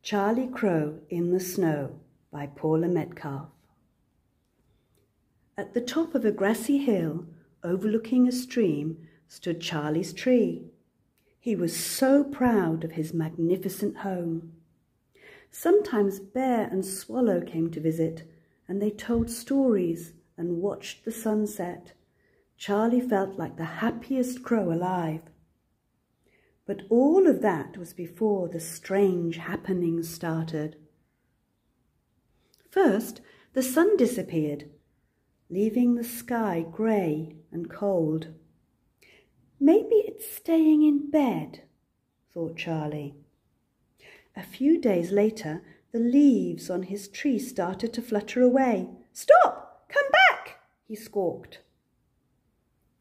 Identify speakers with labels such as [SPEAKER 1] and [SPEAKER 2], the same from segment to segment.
[SPEAKER 1] Charlie Crow in the Snow by Paula Metcalf. At the top of a grassy hill, overlooking a stream, stood Charlie's tree. He was so proud of his magnificent home. Sometimes Bear and Swallow came to visit, and they told stories and watched the sunset. Charlie felt like the happiest crow alive. But all of that was before the strange happenings started. First, the sun disappeared, leaving the sky grey and cold. Maybe it's staying in bed, thought Charlie. A few days later, the leaves on his tree started to flutter away. "Stop! Come back!" he squawked.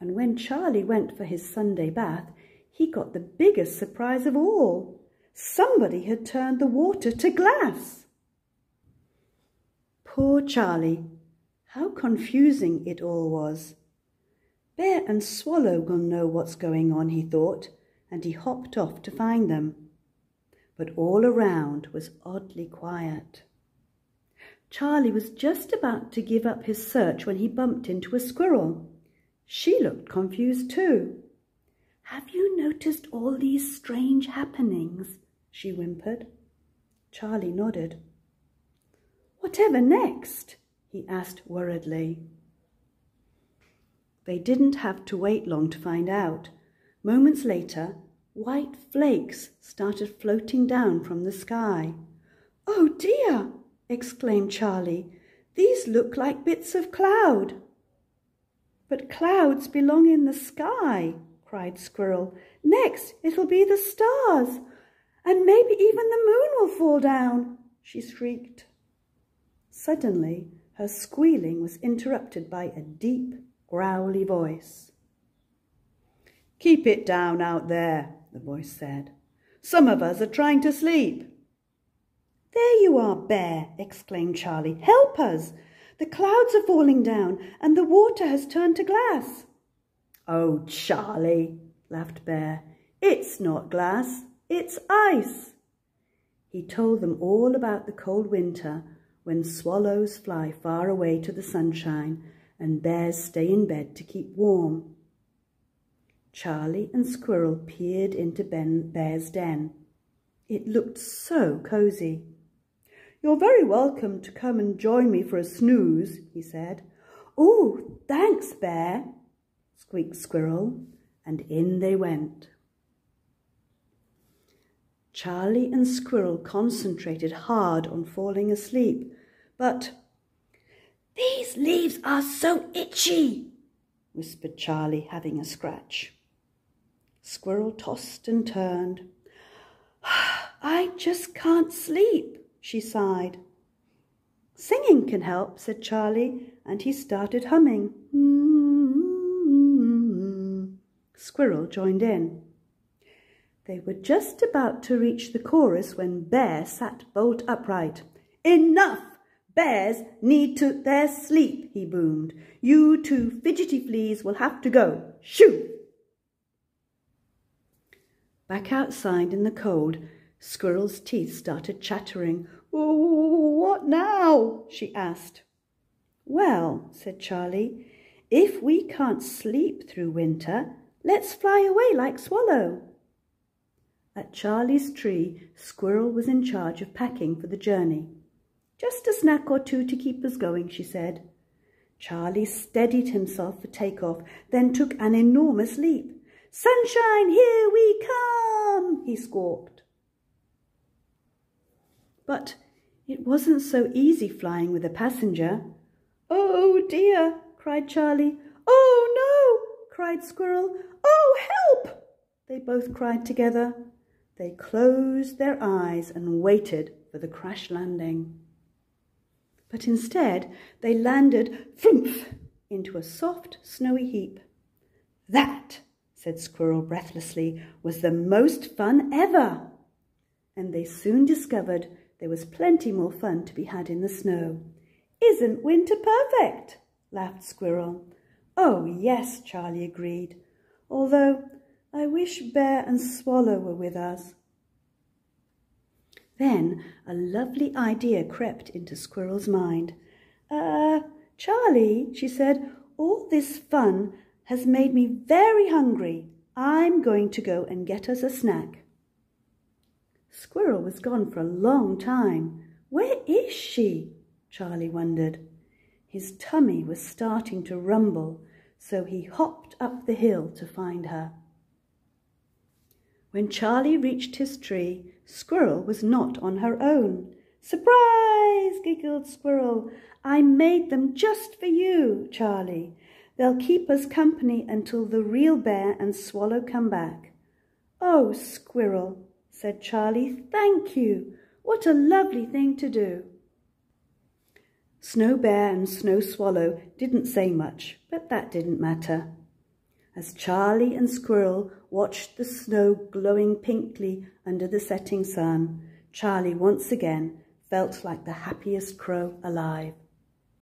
[SPEAKER 1] And when Charlie went for his Sunday bath, he got the biggest surprise of all. Somebody had turned the water to glass. Poor Charlie, how confusing it all was. Bear and Swallow will know what's going on, he thought, and he hopped off to find them. But all around was oddly quiet. Charlie was just about to give up his search when he bumped into a squirrel. She looked confused too. "Have you noticed all these strange happenings?" she whimpered. Charlie nodded. "Whatever next?" he asked worriedly. They didn't have to wait long to find out. Moments later, white flakes started floating down from the sky. "Oh dear!" exclaimed Charlie. "These look like bits of cloud." "But clouds belong in the sky," cried Squirrel. "Next it'll be the stars, and maybe even the moon will fall down," she shrieked. Suddenly her squealing was interrupted by a deep, growly voice. "Keep it down out there," the voice said. "Some of us are trying to sleep." "There you are, Bear," exclaimed Charlie. "Help us! The clouds are falling down and the water has turned to glass." "Oh, Charlie," laughed Bear, "it's not glass, it's ice." He told them all about the cold winter when swallows fly far away to the sunshine and bears stay in bed to keep warm. Charlie and Squirrel peered into Bear's den. It looked so cosy. "You're very welcome to come and join me for a snooze," he said. "Oh, thanks, Bear," squeaked Squirrel, and in they went. Charlie and Squirrel concentrated hard on falling asleep, but "These leaves are so itchy," whispered Charlie, having a scratch. Squirrel tossed and turned. "I just can't sleep," she sighed. "Singing can help," said Charlie, and he started humming. Squirrel joined in. They were just about to reach the chorus when Bear sat bolt upright. "Enough! Bears need their sleep," he boomed. "You two fidgety fleas will have to go. Shoo!" Back outside in the cold, Squirrel's teeth started chattering. "Oh, what now?" she asked. "Well," said Charlie, "if we can't sleep through winter, let's fly away like Swallow." At Charlie's tree, Squirrel was in charge of packing for the journey. "Just a snack or two to keep us going," she said. Charlie steadied himself for takeoff, then took an enormous leap. "Sunshine, here we come!" he squawked. But it wasn't so easy flying with a passenger. "Oh dear!" cried Charlie. "Oh no!" cried Squirrel. "Oh, help!" they both cried together. They closed their eyes and waited for the crash landing. But instead they landed "flumph" into a soft, snowy heap. "That," said Squirrel breathlessly, "was the most fun ever." And they soon discovered there was plenty more fun to be had in the snow. "Isn't winter perfect?" laughed Squirrel. "Oh, yes," Charlie agreed, "although I wish Bear and Swallow were with us." Then a lovely idea crept into Squirrel's mind. Charlie, she said, all this fun has made me very hungry. I'm going to go and get us a snack. Squirrel was gone for a long time. Where is she? Charlie wondered. His tummy was starting to rumble, so he hopped up the hill to find her. When Charlie reached his tree, Squirrel was not on her own. Surprise! Giggled Squirrel. I made them just for you, Charlie. They'll keep us company until the real bear and Swallow come back. Oh, Squirrel, said Charlie, thank you. What a lovely thing to do. Snow Bear and Snow Swallow didn't say much, but that didn't matter. As Charlie and Squirrel watched the snow glowing pinkly under the setting sun, Charlie once again felt like the happiest crow alive.